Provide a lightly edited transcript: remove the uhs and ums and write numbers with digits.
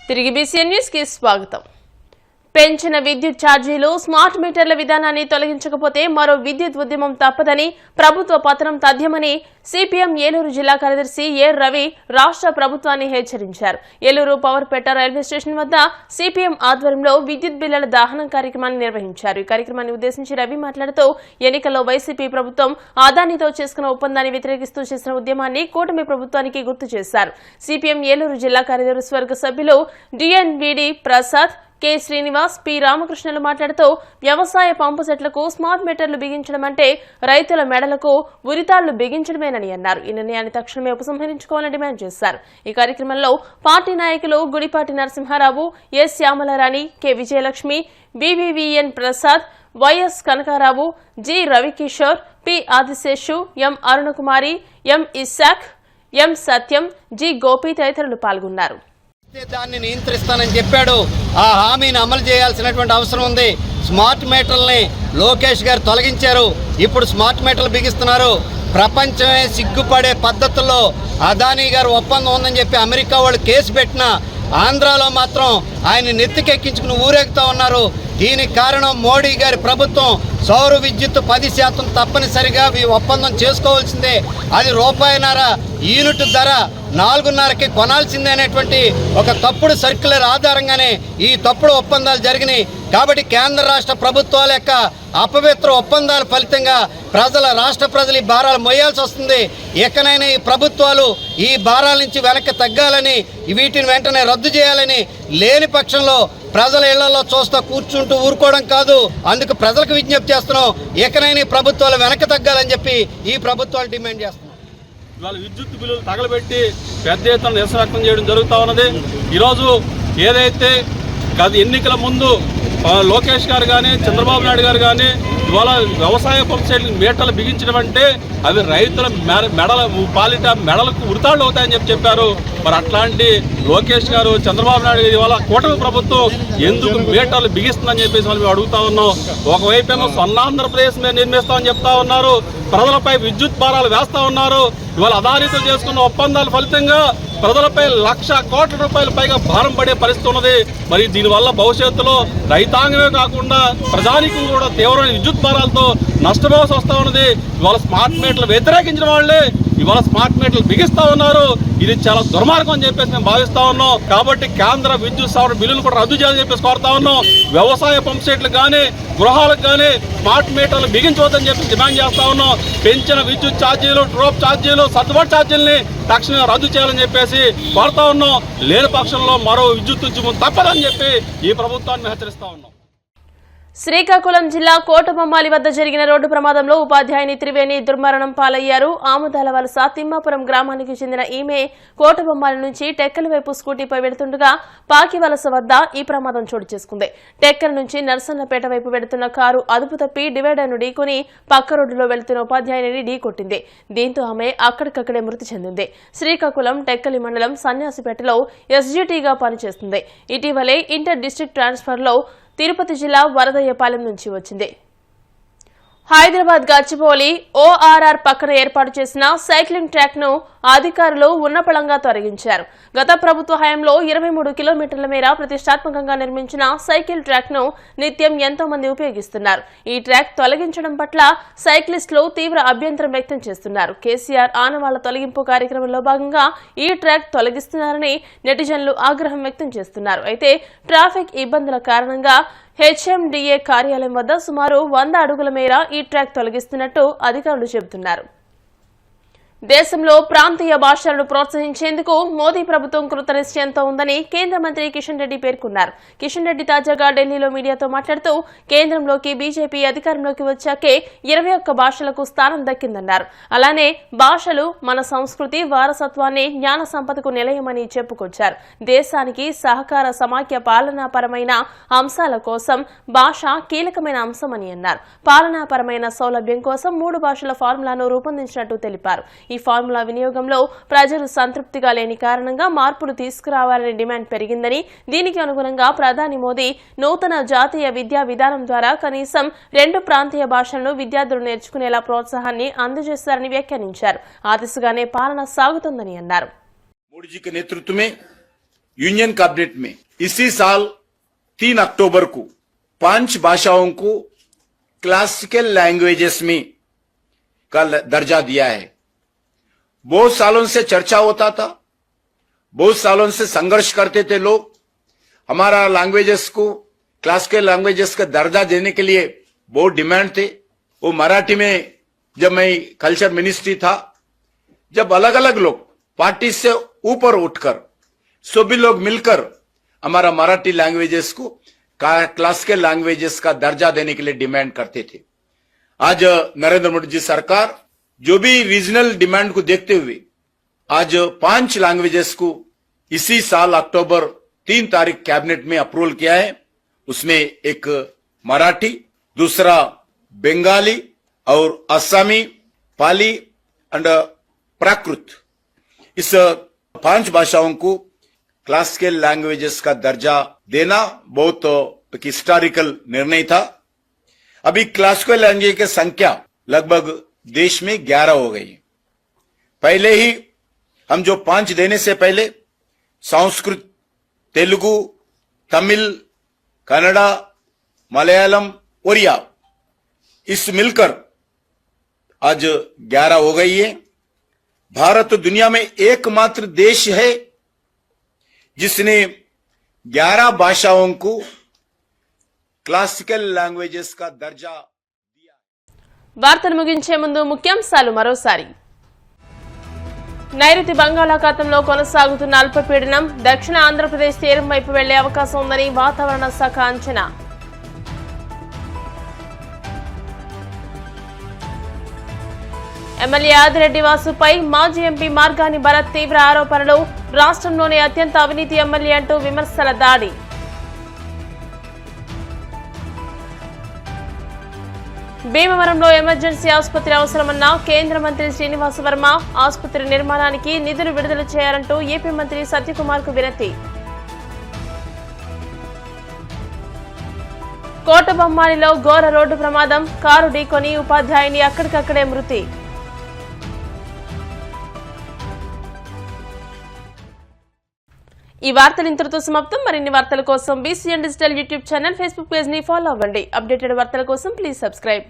తిరిగి BCN news కి స్వాగతం. పెంచిన విద్యుత్ ఛార్జీలు స్మార్ట్ మీటర్ల విధానాన్ని తొలగించకపోతే మరో విద్యుత్ ఉద్యమం తప్పదని ప్రభుత్వ పతనం తథ్యమని సిపిఎం ఏలూరు జిల్లా కార్యదర్శి ఏ రవి రాష్ట్ర ప్రభుత్వాన్ని హెచ్చరించారు. ఏలూరు పవర్పేట రైల్వే స్టేషన్ వద్ద సిపిఎం ఆధ్వర్యంలో విద్యుత్ బిల్లుల దహనం కార్యక్రమాన్ని నిర్వహించారు. ఈ కార్యక్రమాన్ని ఉద్దేశించి రవి మాట్లాడుతూ ఎన్నికల్లో వైసీపీ ప్రభుత్వం అదానితో చేసుకున్న ఒప్పందాన్ని వ్యతిరేకిస్తూ చేసిన ఉద్యమాన్ని కూటమి ప్రభుత్వానికి గుర్తు చేశారు. సిపిఎం ఏలూరు జిల్లా కార్యదర్శి వర్గ సభ్యులు DNVD Prasad, K Srinivas, P రామకృష్ణలు మాట్లాడుతూ వ్యవసాయ పంపు సెట్లకు స్మార్ట్ మీటర్లు బిగించడం అంటే రైతుల మెడలకు ఉరితాళ్లు బిగించడమేనని అన్నారు. ఈ నిర్ణయాన్ని తక్షణమే ఉపసంహరించుకోవాలని డిమాండ్ చేశారు. ఈ కార్యక్రమంలో పార్టీ నాయకులు Gudipati Narasimha Rao, S Shyamala Rani, K Vijayalakshmi, BVVN Prasad, YS Kanaka Rao, G Ravi Kishore, P Adiseshu, M Aruna Kumari, M Isaac, M Satyam, G Gopi తదితరులు పాల్గొన్నారు. దాన్ని నియంత్రిస్తానని చెప్పాడు. ఆ హామీని అమలు చేయాల్సినటువంటి అవసరం ఉంది. స్మార్ట్ మీటర్లని లోకేష్ గారు తొలగించారు. ఇప్పుడు స్మార్ట్ మీటర్లు బిగిస్తున్నారు. ప్రపంచమే సిగ్గుపడే పద్ధతుల్లో అదానీ గారు ఒప్పందం ఉందని చెప్పి అమెరికా వాళ్ళు కేసు పెట్టినా ఆంధ్రాలో మాత్రం ఆయన నెత్తికెక్కించుకుని ఊరేగుతూ ఉన్నారు. దీనికి కారణం మోడీ గారి ప్రభుత్వం. సౌర విద్యుత్ 10% తప్పనిసరిగా ఈ ఒప్పందం చేసుకోవాల్సిందే. అది రూపాయిన్నర యూనిట్ ధర 4.5కి కొనాల్సిందే అనేటువంటి ఒక తప్పుడు సర్క్యులర్ ఆధారంగానే ఈ తప్పుడు ఒప్పందాలు జరిగినాయి. కాబట్టి కేంద్ర రాష్ట్ర ప్రభుత్వాల యొక్క అపవిత్ర ఒప్పందాల ఫలితంగా రాష్ట్ర ప్రజలు ఈ భారాలు మోయాల్సి వస్తుంది. ఎక్కడైనా ఈ ప్రభుత్వాలు ఈ భారాల నుంచి వెనక్కి తగ్గాలని, వీటిని వెంటనే రద్దు చేయాలని, లేని పక్షంలో ప్రజల ఇళ్లలో చూస్తూ కూర్చుంటూ ఊరుకోవడం కాదు. అందుకు ప్రజలకు విజ్ఞప్తి చేస్తున్నాం. ఎక్కడైనా ఈ ప్రభుత్వాలు వెనక్కి తగ్గాలని చెప్పి ఈ ప్రభుత్వాలు డిమాండ్ చేస్తున్నాం. ఇవాళ విద్యుత్ బిల్లులు తగలబెట్టి పెద్ద ఎత్తున నిరసన వ్యక్తం చేయడం జరుగుతూ ఉన్నది. ఈరోజు ఏదైతే గత ఎన్నికల ముందు లోకేష్ గారు కానీ చంద్రబాబు నాయుడు గారు కానీ ఇవాళ వ్యవసాయ పంప్ సెట్ల మీటర్లు బిగించడం అంటే అవి రైతుల మెడలకు ఉరితాళ్ళు అవుతాయని చెప్పారు. మరి అట్లాంటి లోకేష్ గారు చంద్రబాబు నాయుడు గారు ఇవాళ కూటమి ప్రభుత్వం ఎందుకు మీటర్లు బిగిస్తుందని చెప్పేసి మేము అడుగుతా ఉన్నాం. ఒకవైపు ఏమో స్వర్ణాంధ్రప్రదేశ్ మీద నిర్మిస్తామని చెప్తా ఉన్నారు, ప్రజలపై విద్యుత్ భారాలు వేస్తా ఉన్నారు. ఇవాళ అదానితో చేసుకున్న ఒప్పందాల ఫలితంగా ప్రజలపై 1,00,000 కోట్ల రూపాయల పైగా భారం పడే పరిస్థితి ఉన్నది. మరి దీనివల్ల భవిష్యత్తులో రైతాంగమే కాకుండా ప్రజానికం కూడా తీవ్రమైన విద్యుత్ భారాలతో నష్టపోవాల్సి వస్తూ ఉన్నది. ఇవాళ స్మార్ట్ మీటర్లు వ్యతిరేకించిన వాళ్ళే ఇవాళ స్మార్ట్ మీటర్లు బిగిస్తా ఉన్నారు. ఇది చాలా దుర్మార్గం అని చెప్పేసి మేము భావిస్తా ఉన్నాం. కాబట్టి కేంద్ర విద్యుత్ సవరణ బిల్లును కూడా రద్దు చేయాలని చెప్పేసి కోరుతా ఉన్నాం. వ్యవసాయ పంప్ సెట్లకు కానీ గృహాలకు కానీ స్మార్ట్ మీటర్లు బిగించవద్దని చెప్పి డిమాండ్ చేస్తా ఉన్నాం. పెంచిన విద్యుత్ ఛార్జీలు, డ్రాప్ ఛార్జీలు, సర్దుబాటు ఛార్జీలని తక్షణమే రద్దు చేయాలని చెప్పేసి కోరుతా ఉన్నాం. లేని పక్షంలో మరో విద్యుత్ ఉద్యమం తప్పదని చెప్పి ఈ ప్రభుత్వాన్ని హెచ్చరిస్తా ఉన్నాం. శ్రీకాకుళం జిల్లా కోటబొమ్మాలి వద్ద జరిగిన రోడ్డు ప్రమాదంలో ఉపాధ్యాయుని త్రివేణి దుర్మరణం పాలయ్యారు. ఆముదాల వలస తిమ్మాపురం గ్రామానికి చెందిన ఈమె కోటబొమ్మాలి నుంచి టెక్కలి వైపు స్కూటీపై వెడుతుండగా పాకి వలస వద్ద ఈ ప్రమాదం చోటు చేసుకుంది. టెక్కల నుంచి నర్సన్నపేట వైపు వెడుతున్న కారు అదుపు తప్పి డివైడర్ను ఢీకొని పక్క రోడ్డులో వెళుతున్న ఉపాధ్యాయుని ఢీకొట్టింది. దీంతో ఆమె అక్కడికక్కడే మృతి చెందింది. శ్రీకాకుళం టెక్కలి మండలం సన్యాసిపేటలో ఎస్జీటీగా పనిచేస్తుంది. ఇటీవలే ఇంటర్ డిస్ట్రిక్ట్ ట్రాన్స్ఫర్లో తిరుపతి జిల్లా వరదయ్యపాలెం నుంచి వచ్చింది. హైదరాబాద్ గచ్చిబౌలి ఓఆర్ఆర్ పక్కన ఏర్పాటు చేసిన సైక్లింగ్ ట్రాక్ ను అధికారులు ఉన్నపళంగా తొలగించారు. గత ప్రభుత్వ హయాంలో 23 కిలోమీటర్ల మేర ప్రతిష్టాత్మకంగా నిర్మించిన సైకిల్ ట్రాక్ ను నిత్యం ఎంతో మంది ఉపయోగిస్తున్నారు. ఈ ట్రాక్ తొలగించడం పట్ల సైక్లిస్టులు తీవ్ర అభ్యంతరం వ్యక్తం చేస్తున్నారు. కేసీఆర్ ఆనవాళ్ల తొలగింపు కార్యక్రమంలో భాగంగా ఈ ట్రాక్ తొలగిస్తున్నారని నెటిజన్లు ఆగ్రహం వ్యక్తం చేస్తున్నారు. అయితే ట్రాఫిక్ ఇబ్బందుల కారణంగా హెచ్ఎండిఏ కార్యాలయం వద్ద సుమారు 100 అడుగుల మేర ఈ ట్రాక్ తొలగిస్తున్నట్టు అధికారులు చెబుతున్నారు. దేశంలో ప్రాంతీయ భాషలను ప్రోత్సహించేందుకు మోదీ ప్రభుత్వం కృతనిశ్చయంతో ఉందని కేంద్ర మంత్రి కిషన్ రెడ్డి పేర్కొన్నారు. కిషన్ రెడ్డి తాజాగా ఢిల్లీలో మీడియాతో మాట్లాడుతూ కేంద్రంలోకి బీజేపీ అధికారంలోకి వచ్చాకే 21 భాషలకు స్థానం దక్కిందన్నారు. అలానే భాషలు మన సంస్కృతి వారసత్వాన్ని, జ్ఞాన సంపదకు నిలయమని చెప్పుకొచ్చారు. దేశానికి సహకార సమాఖ్య పాలనాపరమైన అంశాల కోసం భాష కీలకమైన అంశమని అన్నారు. పాలనాపరమైన సౌలభ్యం కోసం 3 భాషల ఫార్ములాను రూపొందించినట్టు తెలిపారు. ఈ ఫార్ములా వినియోగంలో ప్రజలు సంతృప్తిగా లేని కారణంగా మార్పులు తీసుకురావాలని డిమాండ్ పెరిగిందని, దీనికి అనుగుణంగా ప్రధాని మోదీ నూతన జాతీయ విద్యా విధానం ద్వారా కనీసం 2 ప్రాంతీయ భాషలను విద్యార్థులు నేర్చుకునేలా ప్రోత్సాహాన్ని అందజేస్తారని వ్యాఖ్యానించారు. ఆ దిశగానే పాలన సాగుతుందని అన్నారు. मोदी जी के नेतृत्व में यूनियन कैबिनेट में इसी साल 3 अक्टूबर को 5 भाषाओं को क्लासिकल लैंग्वेजेस में का दर्जा दिया है। बहुत सालों से चर्चा होता था, बहुत सालों से संघर्ष करते थे लोग, हमारा लैंग्वेजेस को क्लासिकल लैंग्वेजेस का दर्जा देने के लिए बहुत डिमांड थे। वो मराठी में जब मैं कल्चर मिनिस्ट्री था, जब अलग अलग लोग पार्टी से ऊपर उठकर सभी लोग मिलकर हमारा मराठी लैंग्वेजेस को क्लासिकल लैंग्वेजेस का दर्जा देने के लिए डिमांड करते थे। आज नरेंद्र मोदी जी सरकार जो भी रीजनल डिमांड को देखते हुए आज 5 लैंग्वेजेस को इसी साल अक्टूबर 3 तारीख कैबिनेट में अप्रूवल किया है। उसमें एक मराठी, दूसरा बंगाली और असमी, पाली एंड प्राकृत, इस 5 भाषाओं को क्लासिकल लैंग्वेजेस का दर्जा देना बहुत एक हिस्टोरिकल निर्णय था। अभी क्लासिकल लैंग्वेज की संख्या लगभग देश में 11 हो गई। पहले ही हम जो 5 देने से पहले संस्कृत, तेलुगु, तमिल, कन्नड़ा, मलयालम, ओरिया इस मिलकर आज 11 हो गई है। भारत दुनिया में एकमात्र देश है जिसने 11 भाषाओं को क्लासिकल लैंग्वेजेस का दर्जा दिया। వార్తలు ముగించే ముందు ముఖ్యాంశాలు మరోసారి. నైరుతి బంగాళాఖాతంలో కొనసాగుతున్న అల్పపీడనం దక్షిణ ఆంధ్రప్రదేశ్ తీరం వైపు వెళ్లే అవకాశం ఉందని వాతావరణ శాఖ అంచనా. ఎమ్మెల్యే ఆదిరెడ్డి వాసుపై మాజీ ఎంపీ మార్గాని భరత్ తీవ్ర ఆరోపణలు. రాష్ట్రంలోనే అత్యంత అవినీతి ఎమ్మెల్యే అంటూ విమర్శల దాడి. భీమవరంలో ఎమర్జెన్సీ ఆసుపత్రి అవసరమన్న కేంద్ర మంత్రి శ్రీనివాస్ వర్మ. ఆసుపత్రి నిర్మాణానికి నిధులు విడుదల చేయాలంటూ ఏపీ మంత్రి సత్యకుమార్ కు వినతి. కోటబొమ్మాలిలో ఘోర రోడ్డు ప్రమాదం. కారు ఢీకొని ఉపాధ్యాయుని అక్కడికక్కడే మృతి. ఈ వార్తలు ఇంతటితో సమాప్తం. మరిన్ని వార్తల కోసం BCN digital YouTube channel, Facebook page ని ఫాలో అవ్వండి. అప్డేటెడ్ వార్తల కోసం ప్లీజ్ సబ్స్క్రైబ్.